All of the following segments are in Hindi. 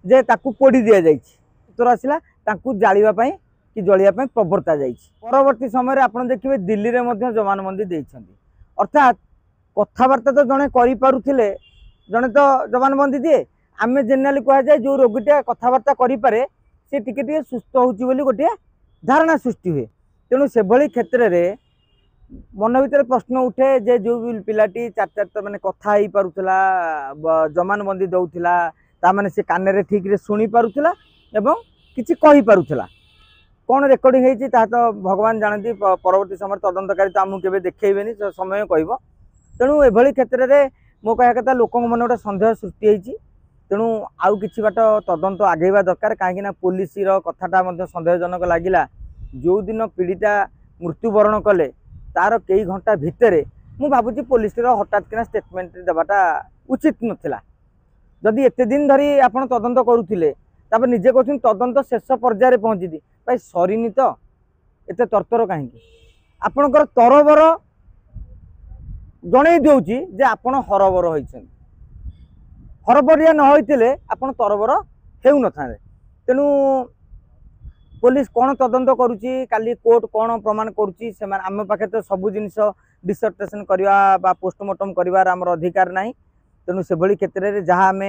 जे ताकू पोड़ी दि जाइए उत्तर आसला जालिबा कि जलिया प्रवर्ता जाइए। परवर्ती समय आप देखिए दिल्ली में जमानबंदी देते अर्थात कथबार्ता तो जड़े करें जड़े तो जमानबंदी दिए आम जेनेली कहुए जो रोगीटा कथबार्ता करे सी टे सुस्थ हो गोटे धारणा सृष्टि हुए। तेणु से क्षेत्र में मन भर प्रश्न उठे जे जो पिलाटी चार चार माने कथा ही पारुला जमानबंदी दौला ताने से कान ठीक रे शुणी पारुला एवं किसी कही पारुला कौन रेकर्डिंग होती तो भगवान जानती परवर्ती समय तदंतकारी तो आमको केवे देखिए समय कह। तेणु एभली क्षेत्र में मो कह कथा लोक मन गोटे सन्देह सृष्टि होती तेणु आउ कि बाट तदंत आगेवा दरकार कहीं पुलिस कथाटा सन्देहजनक लगिला। जो दिन पीड़िता मृत्युवरण कले तार कई घंटा भितर मु भावुची पुलिस हठात किना स्टेटमेंट देवाटा उचित नथिला। जदि एते दिन धरी आपण तदंत करुथिले तापर निजे कहछन तदंत शेष पर्यायर पहुंची भाई सरीनी तो एते तरतर कहीं आपणकर तरबर जणई दउची जे आपण हरबर होइछन हरबरिया न होइतिले आपण तरबर हेउ न थारे। तेणु पुलिस कौन तदंत करुच्ची काली कोर्ट कौन प्रमाण करुच्ची से आम पाखे तो सब जिनस डिसर्टेशन करवा पोस्टमार्टम कर अधिकार ना। तेणु से भली क्षेत्र में जहाँ आम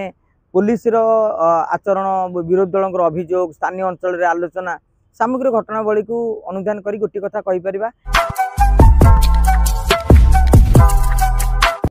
पुलिस आचरण विरोधी दल अभियोग स्थानीय अंचल आलोचना सामग्रिक घटनावली को अनुधान कर गोटे कथा कहीपर।